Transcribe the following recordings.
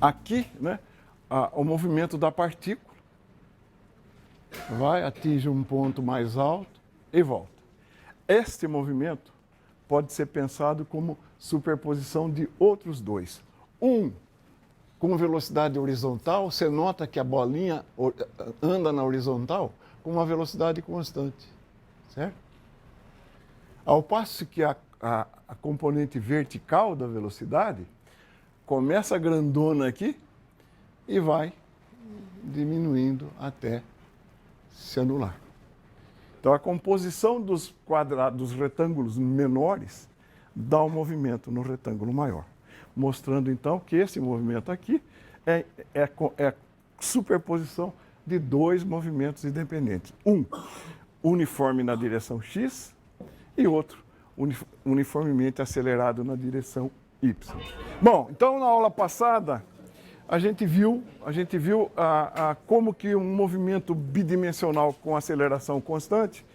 aqui, né, o movimento da partícula vai, atinge um ponto mais alto e volta. Este movimento pode ser pensado como superposição de outros dois. Um com velocidade horizontal, você nota que a bolinha anda na horizontal com uma velocidade constante, certo? Ao passo que a componente vertical da velocidade começa grandona aqui e vai diminuindo até se anular. Então, a composição dos quadrados, dos retângulos menores, dá um movimento no retângulo maior, mostrando então que esse movimento aqui é superposição de dois movimentos independentes. Um uniforme na direção x e outro uniformemente acelerado na direção y. Bom, então na aula passada a gente viu como que um movimento bidimensional com aceleração constante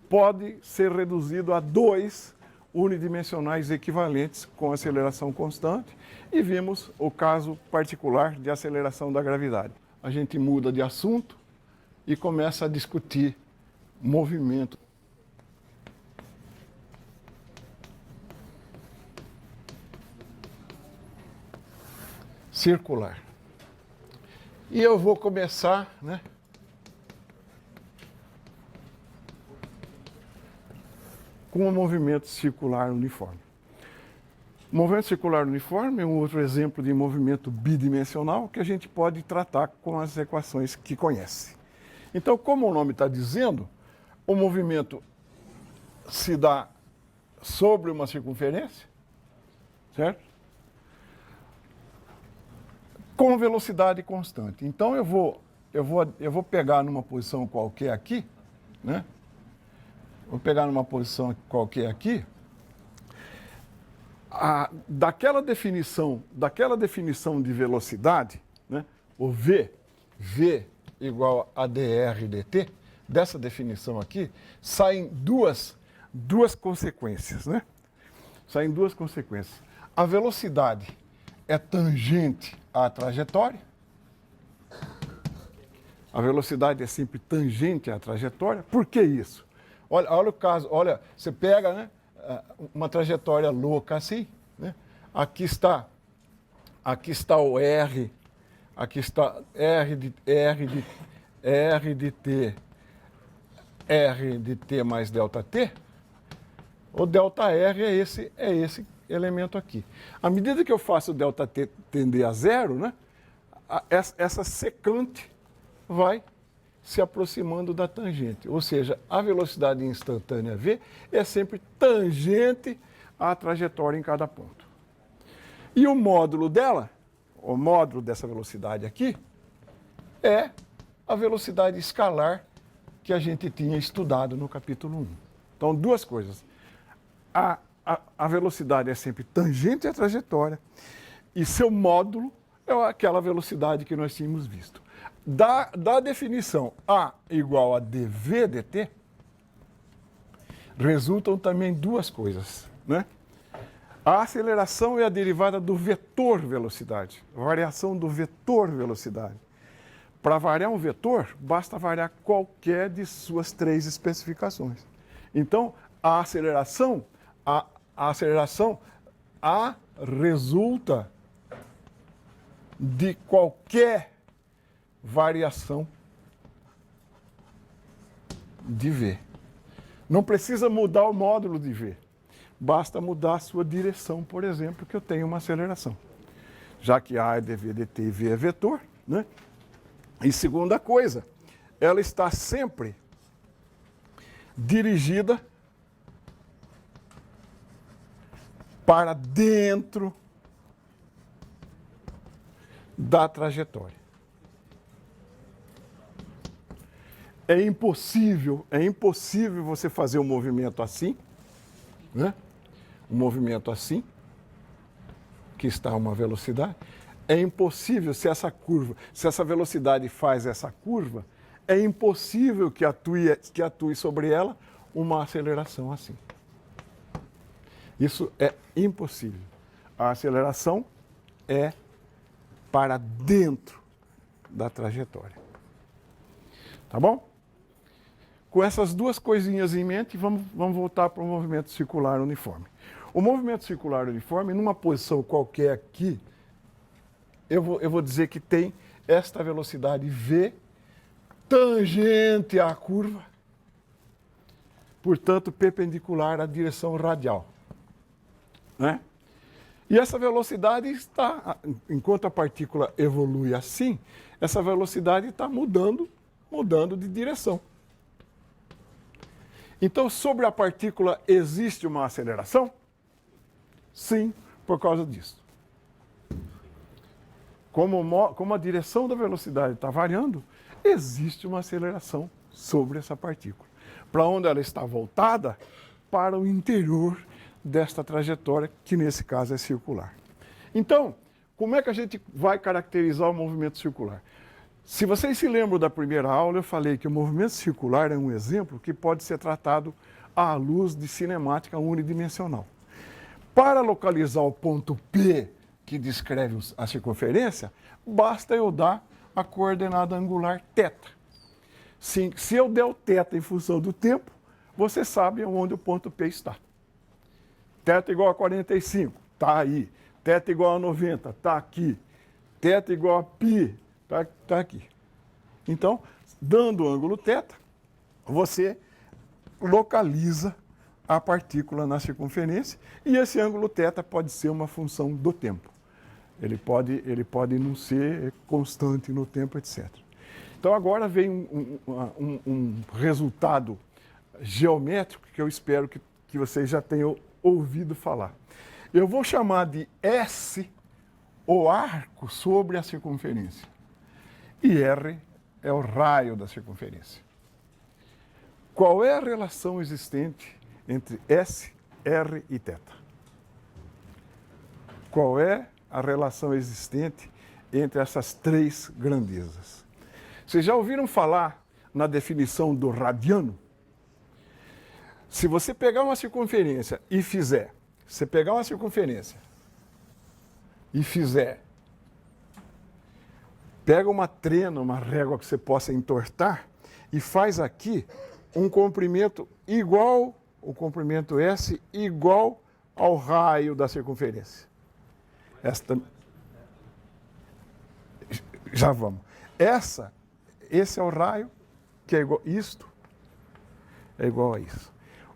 pode ser reduzido a dois unidimensionais equivalentes com aceleração constante e vimos o caso particular de aceleração da gravidade. A gente muda de assunto e começa a discutir movimento. Circular. E eu vou começar, né, com o movimento circular uniforme. O movimento circular uniforme é um outro exemplo de movimento bidimensional que a gente pode tratar com as equações que conhece. Então, como o nome está dizendo, o movimento se dá sobre uma circunferência, certo? Com velocidade constante. Então, eu vou pegar numa posição qualquer aqui, né? Vou pegar numa posição qualquer aqui, daquela definição de velocidade, né? O V igual a dr dt, dessa definição aqui, saem duas consequências, né? Saem duas consequências. A velocidade é tangente à trajetória. A velocidade é sempre tangente à trajetória. Por que isso? Olha o caso, olha, você pega, né, uma trajetória louca assim, né? Aqui está o R, aqui está R de t mais delta t. O delta R é esse elemento aqui. À medida que eu faço o delta t tender a zero, né, essa secante vai se aproximando da tangente. Ou seja, a velocidade instantânea v é sempre tangente à trajetória em cada ponto. E o módulo dela, o módulo dessa velocidade aqui, é a velocidade escalar que a gente tinha estudado no capítulo 1. Então, duas coisas. A velocidade é sempre tangente à trajetória e seu módulo é aquela velocidade que nós tínhamos visto. Da definição A igual a dv dt, resultam também duas coisas, né? A aceleração é a derivada do vetor velocidade, variação do vetor velocidade. Para variar um vetor, basta variar qualquer de suas três especificações. Então, a aceleração resulta de qualquer variação de V. Não precisa mudar o módulo de V. Basta mudar a sua direção, por exemplo, que eu tenho uma aceleração. Já que A é dv dt e V é vetor, né? E segunda coisa, ela está sempre dirigida para dentro da trajetória. É impossível você fazer um movimento assim, né? Um movimento assim, que está a uma velocidade. É impossível se essa velocidade faz essa curva, é impossível que atue sobre ela uma aceleração assim. Isso é impossível. A aceleração é para dentro da trajetória. Tá bom? Com essas duas coisinhas em mente, vamos voltar para o movimento circular uniforme. O movimento circular uniforme, numa posição qualquer aqui, eu vou dizer que tem esta velocidade v tangente à curva, portanto, perpendicular à direção radial. Né? E essa velocidade está, enquanto a partícula evolui assim, essa velocidade está mudando de direção. Então, sobre a partícula existe uma aceleração? Sim, por causa disso. Como a direção da velocidade está variando, existe uma aceleração sobre essa partícula. Para onde ela está voltada? Para o interior desta trajetória, que nesse caso é circular. Então, como é que a gente vai caracterizar o movimento circular? Se vocês se lembram da primeira aula, eu falei que o movimento circular é um exemplo que pode ser tratado à luz de cinemática unidimensional. Para localizar o ponto P, que descreve a circunferência, basta eu dar a coordenada angular θ. Se eu der o θ em função do tempo, você sabe onde o ponto P está. θ igual a 45, está aí. θ igual a 90, está aqui. θ igual a π, está aqui. Então, dando o ângulo θ, você localiza a partícula na circunferência e esse ângulo θ pode ser uma função do tempo. Ele pode não ser constante no tempo, etc. Então, agora vem um resultado geométrico que eu espero que vocês já tenham ouvido falar. Eu vou chamar de S o arco sobre a circunferência. E R é o raio da circunferência. Qual é a relação existente entre S, R e θ? Qual é a relação existente entre essas três grandezas? Vocês já ouviram falar na definição do radiano? Se você pegar uma circunferência e fizer, pega uma trena, uma régua que você possa entortar e faz aqui um comprimento igual, o comprimento S igual ao raio da circunferência. Já vamos. Esse é o raio, que é igual, isto é igual a isso.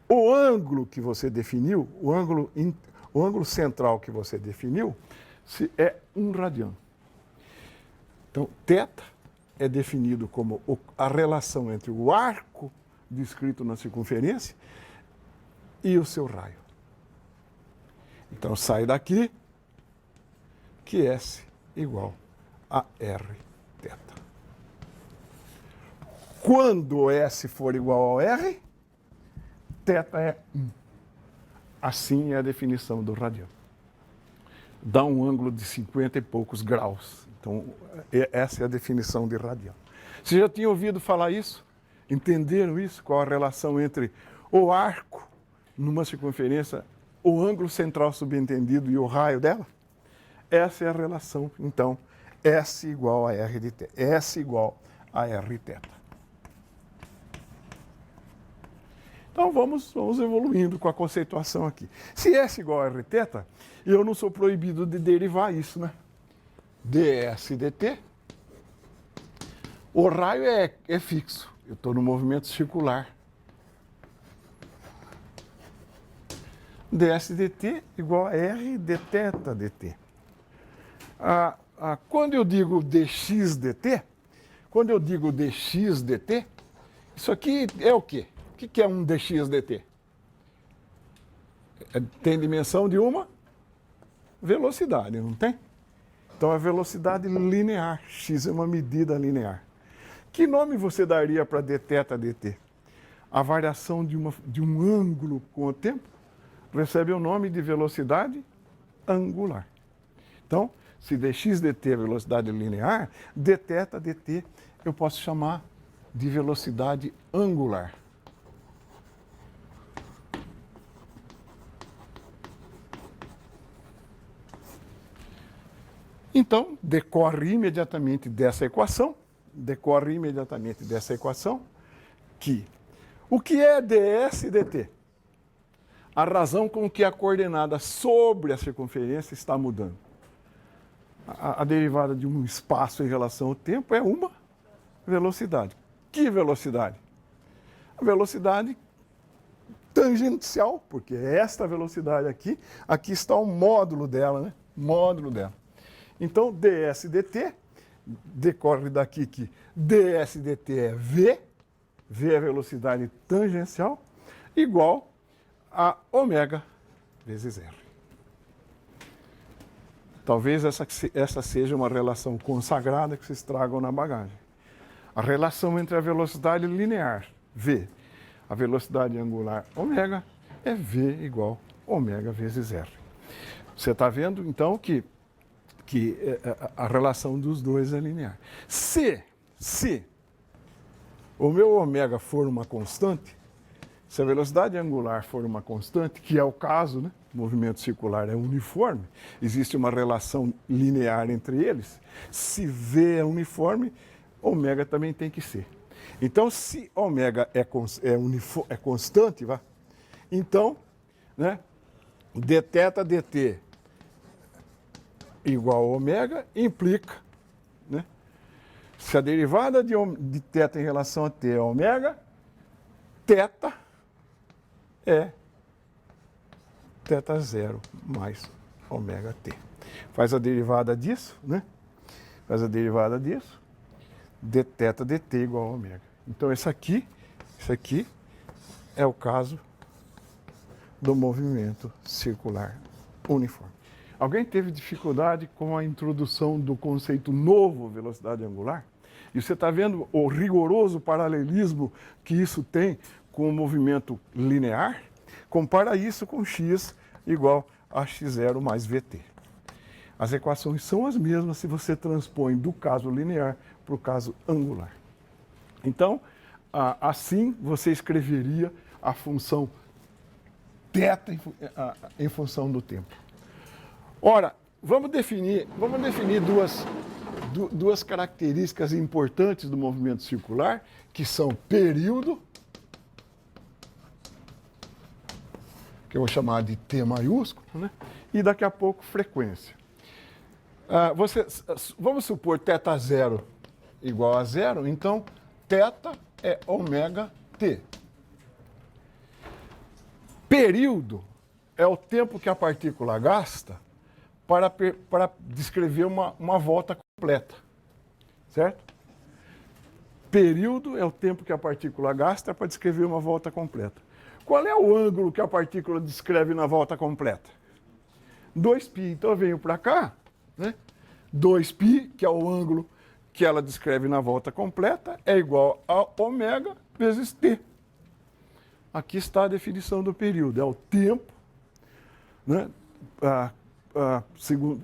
O ângulo que você definiu, o ângulo central que você definiu, é 1 radiano. Então, θ é definido como a relação entre o arco descrito na circunferência e o seu raio. Então, sai daqui que S igual a R θ. Quando S for igual ao R, θ é 1. Assim é a definição do radiano. Dá um ângulo de 50 e poucos graus. Então, essa é a definição de radiano. Você já tinha ouvido falar isso? Entenderam isso? Qual a relação entre o arco numa circunferência, o ângulo central subentendido e o raio dela? Essa é a relação, então, S igual a R de θ. S igual a R θ. Então, vamos evoluindo com a conceituação aqui. Se S igual a Rθ, eu não sou proibido de derivar isso, né? ds dt, o raio é fixo. Eu estou no movimento circular. ds dt igual a R dθ dt. Quando eu digo dx dt, isso aqui é o quê? O que é um dx dt? Tem dimensão de uma velocidade, não tem? Então, a velocidade linear, x é uma medida linear. Que nome você daria para dθ dt? A variação de um ângulo com o tempo recebe o nome de velocidade angular. Então, se dx dt é velocidade linear, dθ dt eu posso chamar de velocidade angular. Então, decorre imediatamente dessa equação que o que é ds e dt? A razão com que a coordenada sobre a circunferência está mudando. A derivada de um espaço em relação ao tempo é uma velocidade. Que velocidade? A velocidade tangencial, porque é esta velocidade aqui está o módulo dela, né? Módulo dela. Então, ds dt, decorre daqui que ds dt é v é a velocidade tangencial, igual a ômega vezes r. Talvez essa seja uma relação consagrada que vocês tragam na bagagem. A relação entre a velocidade linear, v, a velocidade angular, ômega, é v igual ômega vezes r. Você está vendo, então, que a relação dos dois é linear. Se o meu ômega for uma constante, se a velocidade angular for uma constante, que é o caso, né? O movimento circular é uniforme, existe uma relação linear entre eles. Se V é uniforme, ômega também tem que ser. Então, se ômega é constante, então, né, dθ dt igual a ômega implica, né, se a derivada de θ em relação a t é ômega, θ é θ0 mais ômega t. Faz a derivada disso, né? Faz a derivada disso, dθ dt igual a ômega. Então, isso aqui é o caso do movimento circular uniforme. Alguém teve dificuldade com a introdução do conceito novo, velocidade angular? E você está vendo o rigoroso paralelismo que isso tem com o movimento linear? Compara isso com x igual a x0 mais vt. As equações são as mesmas se você transpõe do caso linear para o caso angular. Então, assim você escreveria a função θ em função do tempo. Ora, vamos definir duas características importantes do movimento circular, que são período, que eu vou chamar de T maiúsculo, né? E daqui a pouco frequência. Vamos supor θ0 igual a zero, então θ é ômega t. Período é o tempo que a partícula gasta para descrever uma volta completa, certo? Período é o tempo que a partícula gasta para descrever uma volta completa. Qual é o ângulo que a partícula descreve na volta completa? 2π. Então eu venho para cá, né? 2π, que é o ângulo que ela descreve na volta completa, é igual a ômega vezes t. Aqui está a definição do período. É o tempo, né?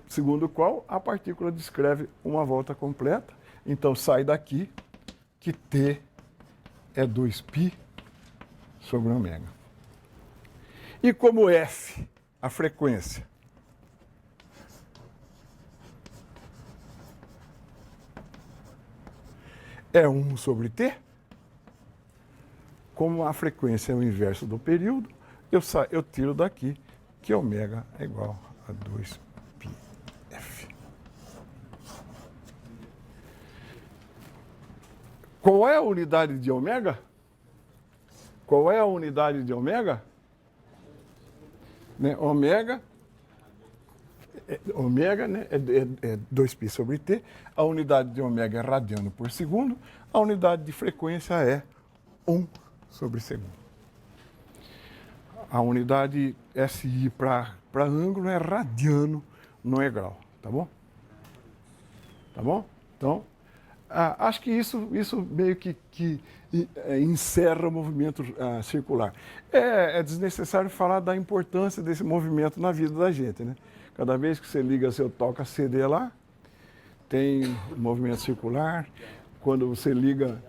Segundo o qual a partícula descreve uma volta completa. Então sai daqui que t é 2π sobre ômega. E como f, a frequência, é 1 sobre t, como a frequência é o inverso do período, eu tiro daqui que ômega é igual a 2πf. Qual é a unidade de ômega? Qual é a unidade de ômega? Né? Ômega né, é 2π sobre t. A unidade de ômega é radiano por segundo. A unidade de frequência é 1 sobre segundo. A unidade SI para ângulo é radiano, não é grau. Tá bom? Tá bom? Então, acho que isso meio que encerra o movimento circular. É desnecessário falar da importância desse movimento na vida da gente, né? Cada vez que você liga seu toca-CD lá, tem movimento circular. Quando você liga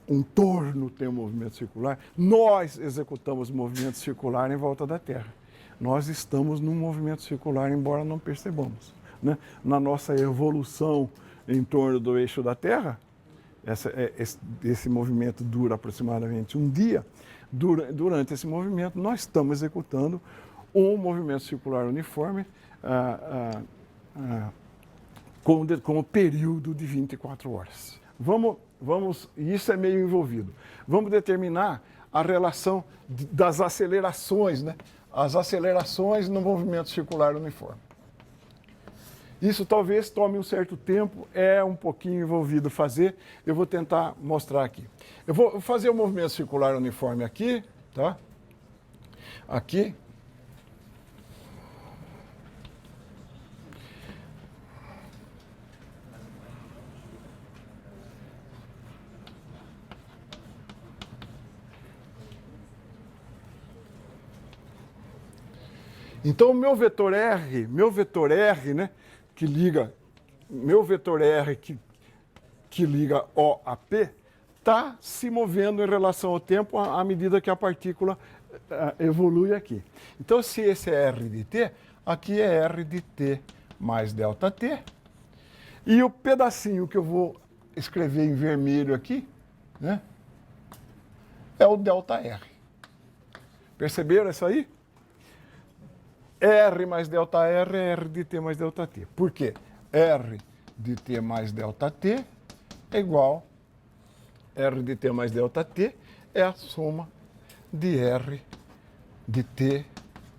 um torno, tem um movimento circular. Nós executamos movimento circular em volta da Terra. Nós estamos num movimento circular, embora não percebamos. né, na nossa evolução em torno do eixo da Terra, esse movimento dura aproximadamente um dia. Durante esse movimento, nós estamos executando um movimento circular uniforme com o período de 24 horas. E isso é meio envolvido. Vamos determinar a relação das acelerações, né? As acelerações no movimento circular uniforme. Isso talvez tome um certo tempo, é um pouquinho envolvido fazer, eu vou tentar mostrar aqui. Eu vou fazer o movimento circular uniforme aqui, tá? Aqui. Então, o meu vetor R, né, que liga O a P, está se movendo em relação ao tempo à medida que a partícula evolui aqui. Então, se esse é R de T, aqui é R de T mais delta T. E o pedacinho que eu vou escrever em vermelho aqui, né, é o delta R. Perceberam isso aí? R mais delta R é R de T mais delta T. Por quê? R de T mais delta T é igual R de T mais delta T é a soma de R de T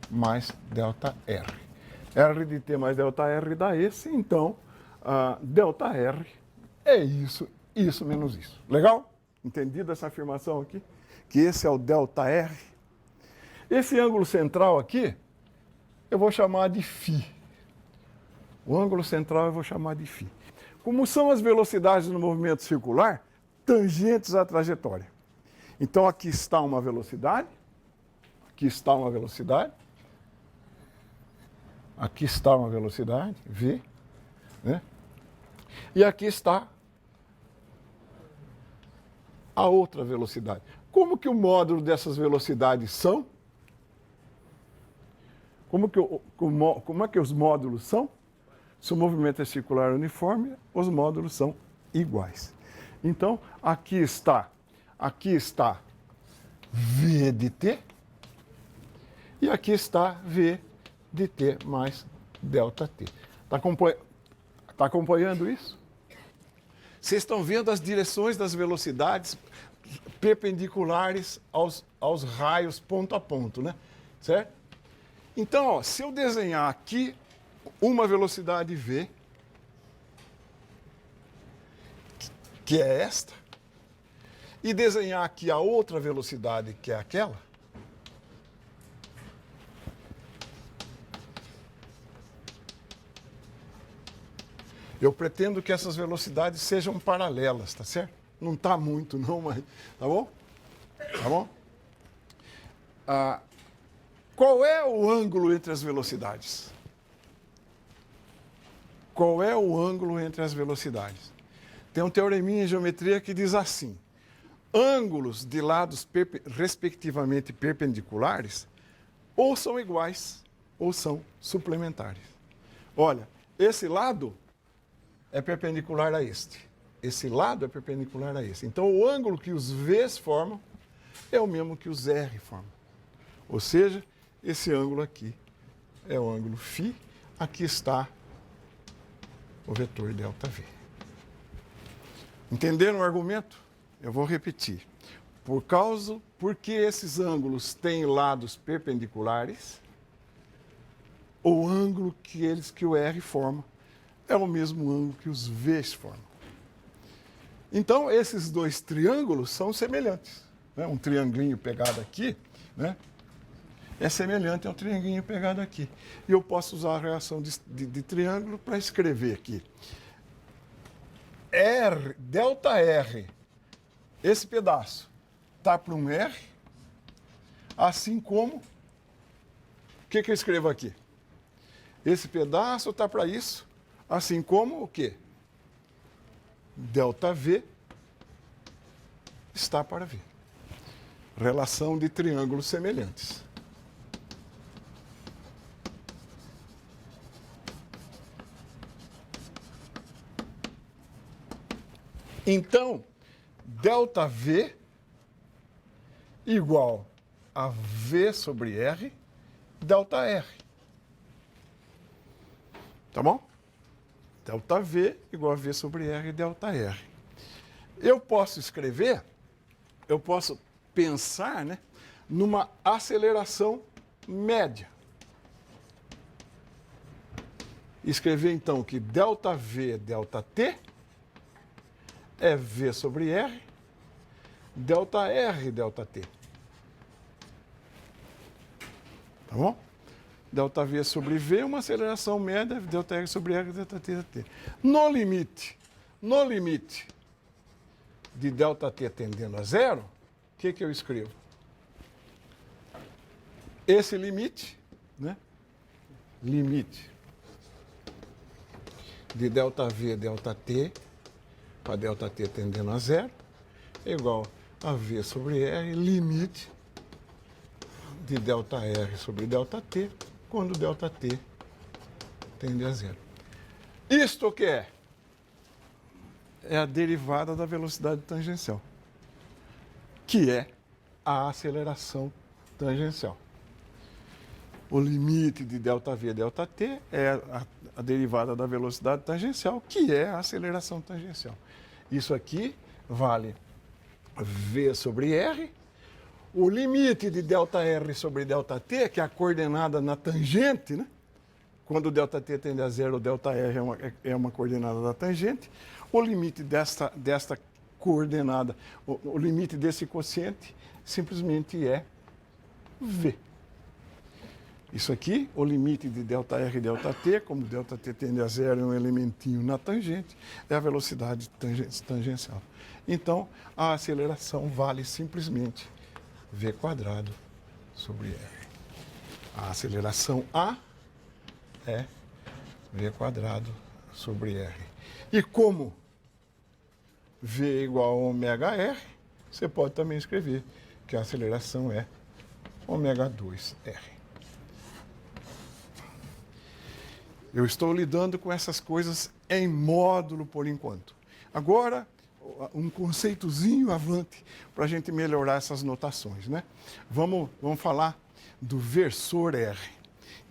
mais delta R. R de T mais delta R dá esse, então delta R é isso menos isso. Legal? Entendido essa afirmação aqui? Que esse é o delta R. Esse ângulo central aqui, eu vou chamar de φ. O ângulo central eu vou chamar de φ. Como são as velocidades no movimento circular? Tangentes à trajetória. Então aqui está uma velocidade, aqui está uma velocidade, aqui está uma velocidade, v, né? E aqui está a outra velocidade. Como que o módulo dessas velocidades são? Como é que os módulos são? Se o movimento é circular uniforme, os módulos são iguais. Então, aqui está V de T e aqui está V de T mais delta T. Está acompanhando isso? Vocês estão vendo as direções das velocidades perpendiculares aos raios ponto a ponto, né? Certo? Então, ó, se eu desenhar aqui uma velocidade v, que é esta, e desenhar aqui a outra velocidade, que é aquela, eu pretendo que essas velocidades sejam paralelas, tá certo? Não está muito não, mas tá bom? Tá bom? Qual é o ângulo entre as velocidades? Qual é o ângulo entre as velocidades? Tem um teoreminha em geometria que diz assim: ângulos de lados respectivamente perpendiculares ou são iguais ou são suplementares. Olha, esse lado é perpendicular a este. Esse lado é perpendicular a esse. Então, o ângulo que os V's formam é o mesmo que os R formam. Ou seja, esse ângulo aqui é o ângulo φ, aqui está o vetor ΔV. Entenderam o argumento? Eu vou repetir. Porque esses ângulos têm lados perpendiculares, o ângulo que o R forma é o mesmo ângulo que os V's formam. Então, esses dois triângulos são semelhantes. Né? Um triangulinho pegado aqui, né? É semelhante ao triangulinho pegado aqui. E eu posso usar a reação de triângulo para escrever aqui. Delta R, esse pedaço, está para um R, assim como, o que eu escrevo aqui? Esse pedaço está para isso, assim como o quê? Delta V está para V. Relação de triângulos semelhantes. Então, ΔV igual a V sobre R, ΔR. Tá bom? ΔV igual a V sobre R, ΔR. Eu posso escrever, eu posso pensar, né, numa aceleração média. Escrever, então, que ΔV, ΔT é V sobre R, ΔR, ΔT. Tá bom? ΔV sobre V, uma aceleração média, ΔR sobre R, ΔT, ΔT. No limite de ΔT tendendo a zero, o que eu escrevo? Esse limite, né? Limite de ΔV, ΔT, para ΔT tendendo a zero, é igual a V sobre R, limite de ΔR sobre ΔT, quando ΔT tende a zero. Isto o que é? É a derivada da velocidade tangencial, que é a aceleração tangencial. O limite de ΔV, ΔT é a derivada da velocidade tangencial, que é a aceleração tangencial. Isso aqui vale V sobre R. O limite de ΔR sobre ΔT, que é a coordenada na tangente, né? Quando ΔT tende a zero, o ΔR é uma coordenada da tangente. O limite desta coordenada, o limite desse quociente, simplesmente é V. Isso aqui, o limite de ΔR e ΔT, como ΔT tende a zero, é um elementinho na tangente, é a velocidade tangencial. Então, a aceleração vale simplesmente V quadrado sobre R. A aceleração A é V quadrado sobre R. E como V é igual a ômega R, você pode também escrever que a aceleração é ômega 2R. Eu estou lidando com essas coisas em módulo por enquanto. Agora, um conceitozinho avante para a gente melhorar essas notações, né? Vamos falar do versor R.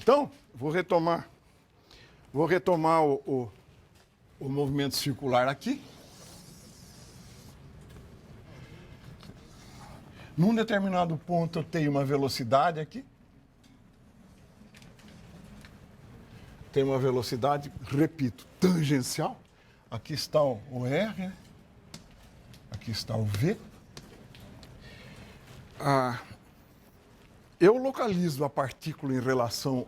Então, vou retomar o movimento circular aqui. Num determinado ponto eu tenho uma velocidade aqui. Tem uma velocidade, repito, tangencial. Aqui está o R, né? Aqui está o V. Eu localizo a partícula em relação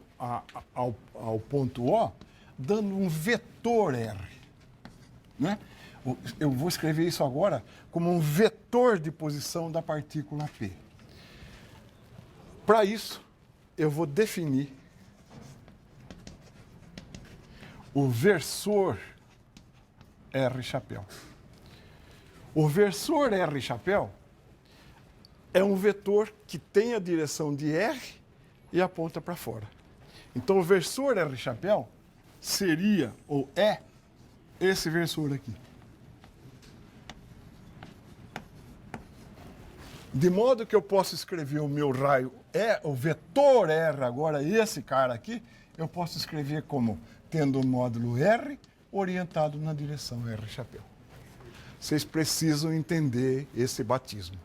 ao ponto O, dando um vetor R. Né? Eu vou escrever isso agora como um vetor de posição da partícula P. Para isso, eu vou definir o versor R chapéu. O versor R chapéu é um vetor que tem a direção de R e aponta para fora. Então, o versor R chapéu seria, ou é, esse versor aqui. De modo que eu posso escrever o meu raio, o vetor R agora, esse cara aqui, eu posso escrever como tendo o módulo R orientado na direção R chapéu. Vocês precisam entender esse batismo.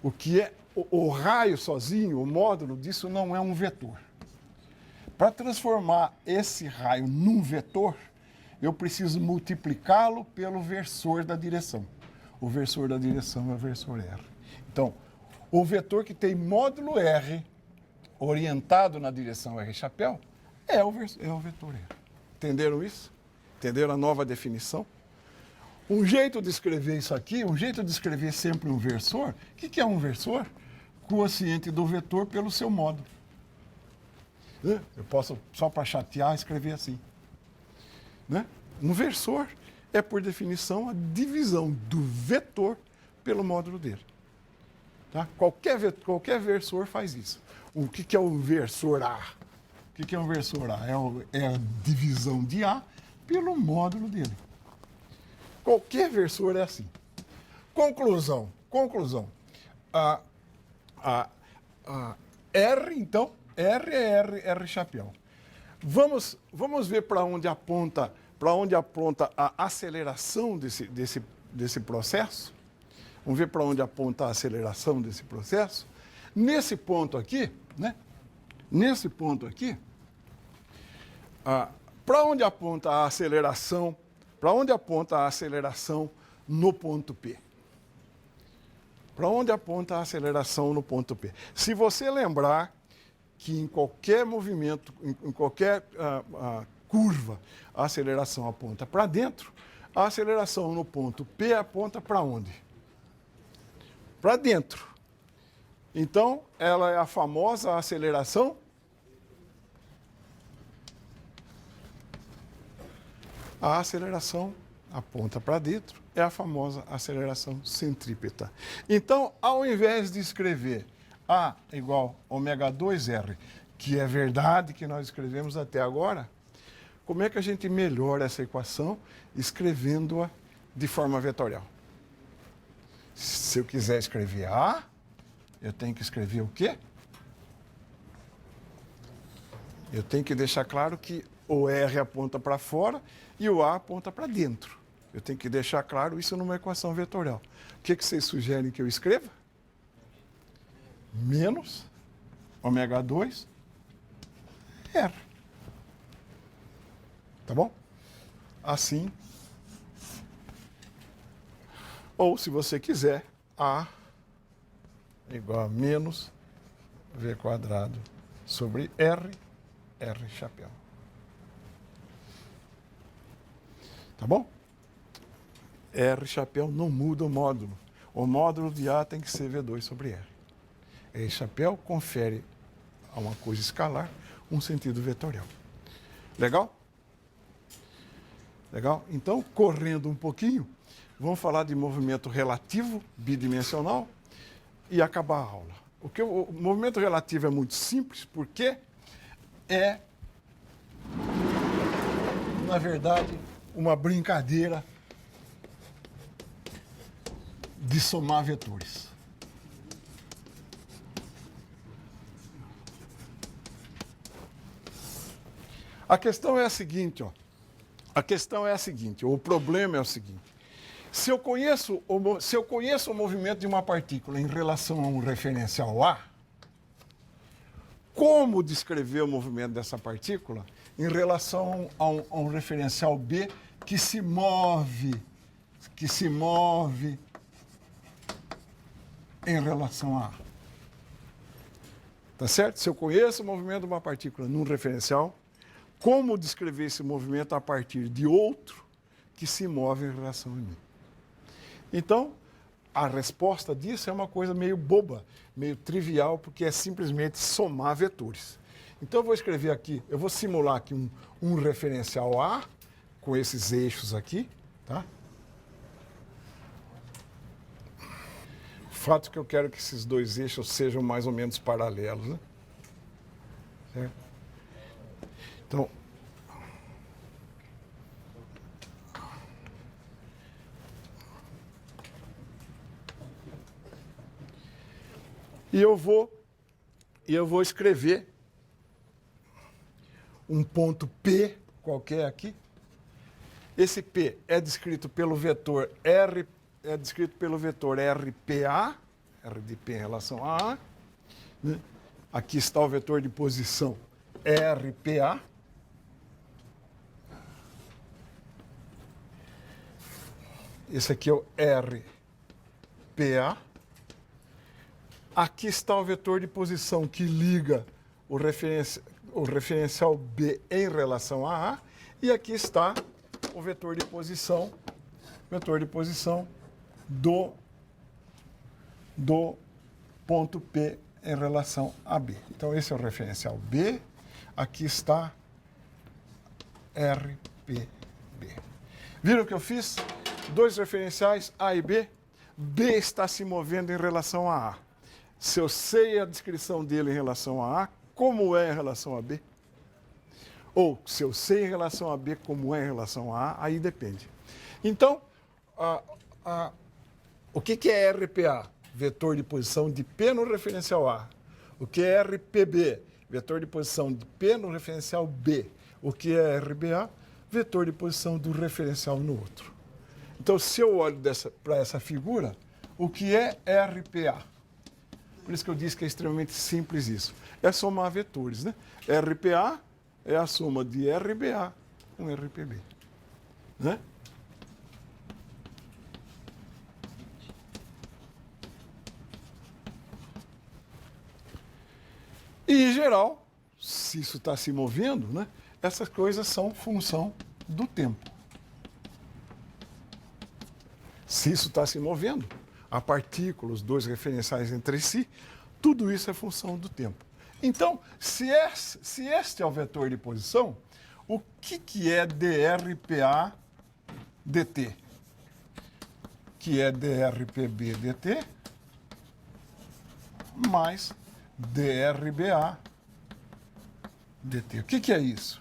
O que é o raio sozinho, o módulo disso não é um vetor. Para transformar esse raio num vetor, eu preciso multiplicá-lo pelo versor da direção. O versor da direção é o versor R. Então, o vetor que tem módulo R orientado na direção R chapéu é o vetor R. Entenderam isso? Entenderam a nova definição? Um jeito de escrever isso aqui, um jeito de escrever sempre um versor, o que é um versor? Quociente do vetor pelo seu módulo. Eu posso, só para chatear, escrever assim. Né? Um versor é, por definição, a divisão do vetor pelo módulo dele. Tá? Qualquer versor faz isso. O que é um versor A? O que é um versor A? É a divisão de A pelo módulo dele. Qualquer versor é assim. Conclusão. R, então, R é R chapéu. Vamos ver para onde aponta a aceleração desse processo. Vamos ver para onde aponta a aceleração desse processo. Nesse ponto aqui, né? Nesse ponto aqui, para onde aponta a aceleração? Para onde aponta a aceleração no ponto P? Para onde aponta a aceleração no ponto P? Se você lembrar que em qualquer movimento, em qualquer curva, a aceleração aponta para dentro, a aceleração no ponto P aponta para onde? Para dentro. Então, ela é a famosa aceleração a aceleração aponta para dentro, é a famosa aceleração centrípeta. Então, ao invés de escrever A igual ômega 2R, que é verdade que nós escrevemos até agora, como é que a gente melhora essa equação? Escrevendo-a de forma vetorial. Se eu quiser escrever A, eu tenho que escrever o quê? Eu tenho que deixar claro que o R aponta para fora e o A aponta para dentro. Eu tenho que deixar claro isso numa equação vetorial. O que vocês sugerem que eu escreva? Menos ômega 2 R. Tá bom? Assim. Ou, se você quiser, A igual a menos V quadrado sobre R chapéu. Tá bom? R chapéu não muda o módulo. O módulo de A tem que ser V2 sobre R. R chapéu confere a uma coisa escalar um sentido vetorial. Legal? Legal? Então, correndo um pouquinho, vamos falar de movimento relativo bidimensional e acabar a aula. O movimento relativo é muito simples porque é, na verdade, uma brincadeira de somar vetores. A questão é a seguinte, ó. O problema é o seguinte. Se eu conheço o movimento de uma partícula em relação a um referencial A, como descrever o movimento dessa partícula em relação a um referencial B que se move em relação a A? Tá certo? Se eu conheço o movimento de uma partícula num referencial, como descrever esse movimento a partir de outro que se move em relação a mim? Então, a resposta disso é uma coisa meio boba, meio trivial, porque é simplesmente somar vetores. Então, eu vou escrever aqui, eu vou simular aqui um referencial A, com esses eixos aqui, tá? O fato é que eu quero que esses dois eixos sejam mais ou menos paralelos, né? Certo? Então, e eu vou escrever um ponto P qualquer aqui. Esse P é descrito pelo vetor RPA, R de P em relação a A, né? Aqui está o vetor de posição RPA. Esse aqui é o RPA. Aqui está o vetor de posição que liga o referencial B em relação a A. E aqui está o vetor de posição do ponto P em relação a B. Então, esse é o referencial B. Aqui está RPB. Viram o que eu fiz? Dois referenciais, A e B. B está se movendo em relação a A. Se eu sei a descrição dele em relação a A, como é em relação a B? Ou, se eu sei em relação a B como é em relação a A, aí depende. Então, o que é RPA? Vetor de posição de P no referencial A. O que é RPB? Vetor de posição de P no referencial B. O que é RBA? Vetor de posição do referencial no outro. Então, se eu olho para essa figura, o que é RPA? Por isso que eu disse que é extremamente simples isso. É somar vetores, né? RPA é a soma de RBA com RPB. Né? E, em geral, se isso está se movendo, né, essas coisas são função do tempo. Se isso está se movendo, a partícula, os dois referenciais entre si, tudo isso é função do tempo. Então, se este é o vetor de posição, o que é drPA dt? Que é drPB dt mais drBA dt. O que é isso?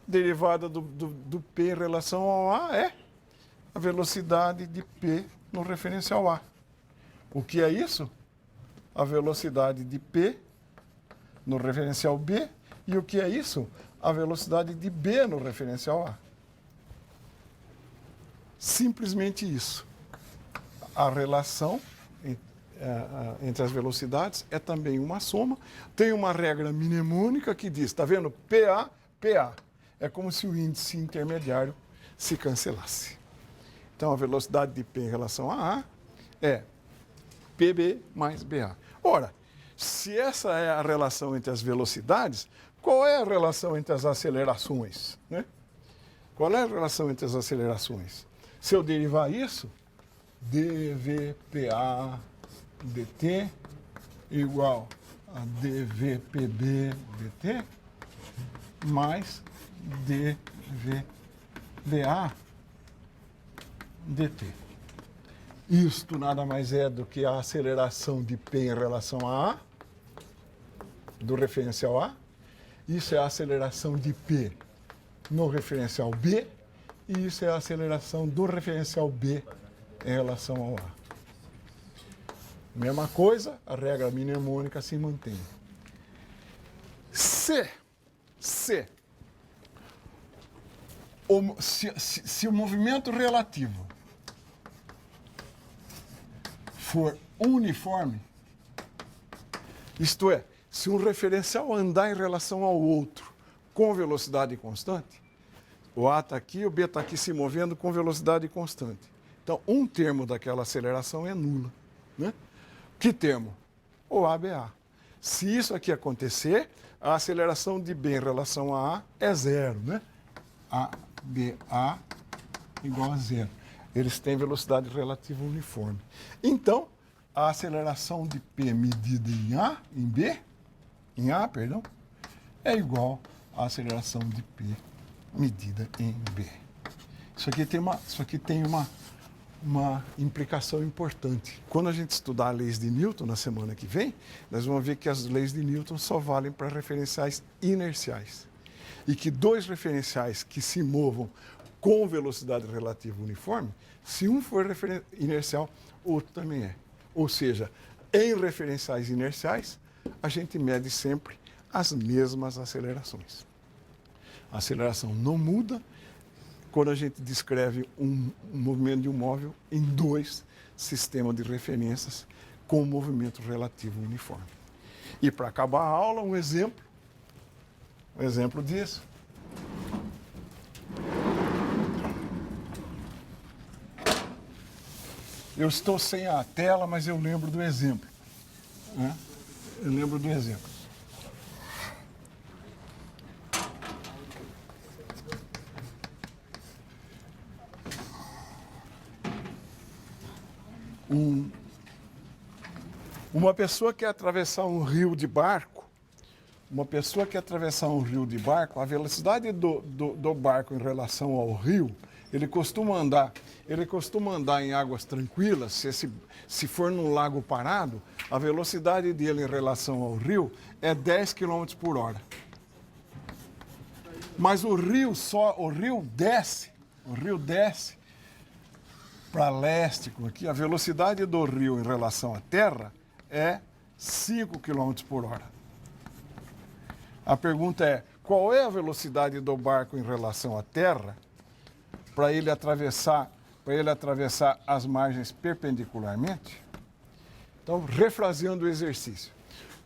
Derivada do P em relação ao A é a velocidade de P no referencial A. O que é isso? A velocidade de P no referencial B. E o que é isso? A velocidade de B no referencial A. Simplesmente isso. A relação entre as velocidades é também uma soma. Tem uma regra mnemônica que diz, está vendo? PA, PA. É como se o índice intermediário se cancelasse. Então, a velocidade de P em relação a A é PB mais BA. Ora, se essa é a relação entre as velocidades, qual é a relação entre as acelerações? Né? Qual é a relação entre as acelerações? Se eu derivar isso, dVPA dt igual a dVPB dt mais dVBA dt. Isto nada mais é do que a aceleração de P em relação a A, do referencial A. Isso é a aceleração de P no referencial B. E isso é a aceleração do referencial B em relação ao A. Mesma coisa, a regra mnemônica se mantém. Se o movimento relativo for uniforme, isto é, se um referencial andar em relação ao outro com velocidade constante, o A está aqui, o B está aqui se movendo com velocidade constante. Então, um termo daquela aceleração é nula. Né? Que termo? O ABA. Se isso aqui acontecer, a aceleração de B em relação a A é zero. Né? ABA igual a zero. Eles têm velocidade relativa uniforme. Então, a aceleração de P medida em A, é igual à aceleração de P medida em B. Isso aqui tem uma implicação importante. Quando a gente estudar as leis de Newton na semana que vem, nós vamos ver que as leis de Newton só valem para referenciais inerciais. E que dois referenciais que se movam com velocidade relativa uniforme, se um for inercial, o outro também é. Ou seja, em referenciais inerciais, a gente mede sempre as mesmas acelerações. A aceleração não muda quando a gente descreve um movimento de um móvel em dois sistemas de referências com movimento relativo uniforme. E para acabar a aula, um exemplo disso. Eu estou sem a tela, mas eu lembro do exemplo. Né? Eu lembro do exemplo. Uma pessoa quer atravessar um rio de barco. A velocidade do barco em relação ao rio, ele costuma andar em águas tranquilas. Se for num lago parado, a velocidade dele em relação ao rio é 10 km por hora. Mas o rio desce para leste, aqui, a velocidade do rio em relação à terra é 5 km por hora. A pergunta é, qual é a velocidade do barco em relação à terra para ele atravessar as margens perpendicularmente? Então, refraseando o exercício.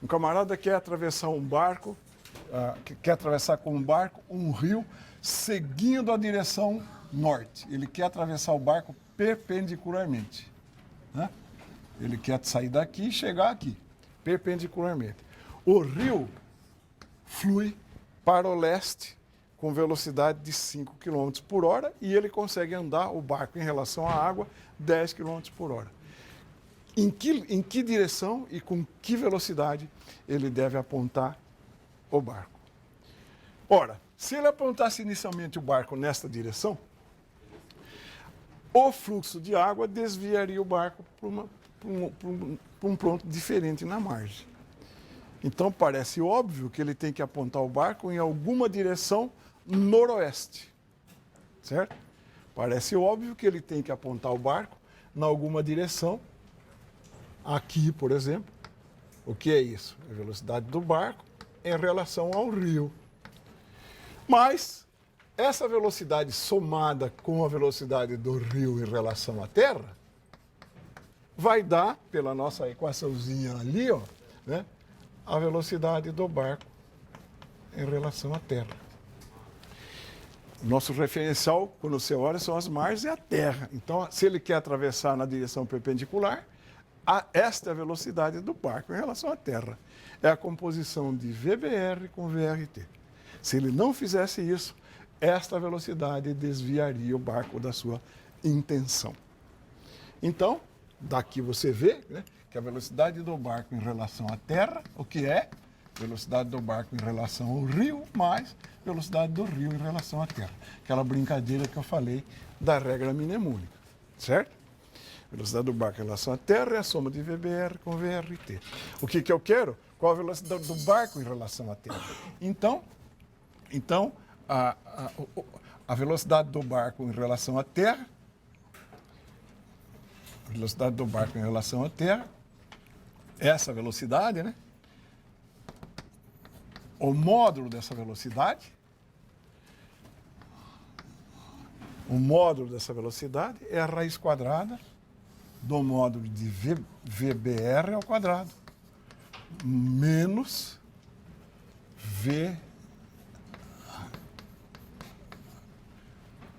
Um camarada quer atravessar um barco, quer atravessar com um barco um rio seguindo a direção norte. Ele quer atravessar o barco perpendicularmente, né? Ele quer sair daqui e chegar aqui, perpendicularmente. O rio flui para o leste com velocidade de 5 km por hora e ele consegue andar o barco em relação à água 10 km por hora. Em que direção e com que velocidade ele deve apontar o barco? Ora, se ele apontasse inicialmente o barco nesta direção, o fluxo de água desviaria o barco para um ponto diferente na margem. Então parece óbvio que ele tem que apontar o barco em alguma direção noroeste, certo? Parece óbvio que ele tem que apontar o barco em alguma direção, aqui, por exemplo. O que é isso? A velocidade do barco em relação ao rio. Mas essa velocidade somada com a velocidade do rio em relação à terra vai dar, pela nossa equaçãozinha ali, ó, né, a velocidade do barco em relação à terra. Nosso referencial, quando você olha, são as margens e a terra. Então, se ele quer atravessar na direção perpendicular, esta é a velocidade do barco em relação à terra. É a composição de VBR com VRT. Se ele não fizesse isso, esta velocidade desviaria o barco da sua intenção. Então, daqui você vê, né, que a velocidade do barco em relação à terra, o que é? Velocidade do barco em relação ao rio, mais velocidade do rio em relação à terra. Aquela brincadeira que eu falei da regra mnemônica, certo? Velocidade do barco em relação à terra é a soma de VBR com VRT. O que eu quero? Qual a velocidade do barco em relação à terra? Então a velocidade do barco em relação à terra, essa velocidade, né? O módulo dessa velocidade, é a raiz quadrada do módulo de VBR ao quadrado menos V.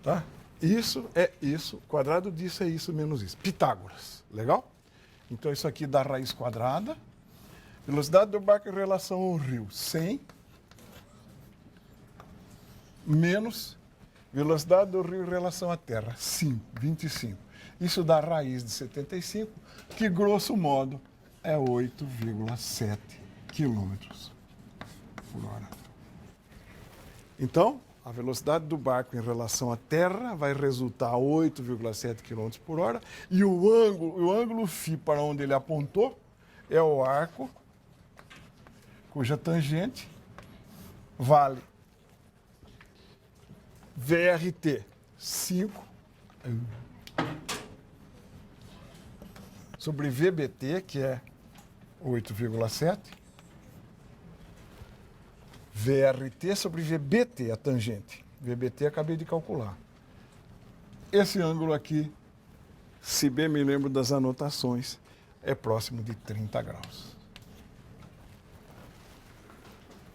Tá? Isso é isso, quadrado disso é isso menos isso. Pitágoras, legal? Então isso aqui dá raiz quadrada. Velocidade do barco em relação ao rio, 100. Menos velocidade do rio em relação à terra, 5, 25. Isso dá raiz de 75, que grosso modo é 8,7 km por hora. Então, a velocidade do barco em relação à terra vai resultar 8,7 km por hora e o ângulo φ para onde ele apontou é o arco cuja tangente vale VRT 5 sobre VBT, que é 8,7, VRT sobre VBT, a tangente. VBT acabei de calcular. Esse ângulo aqui, se bem me lembro das anotações, é próximo de 30 graus.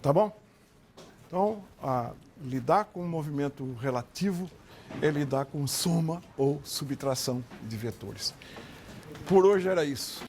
Tá bom? Então, lidar com o movimento relativo é lidar com soma ou subtração de vetores. Por hoje era isso.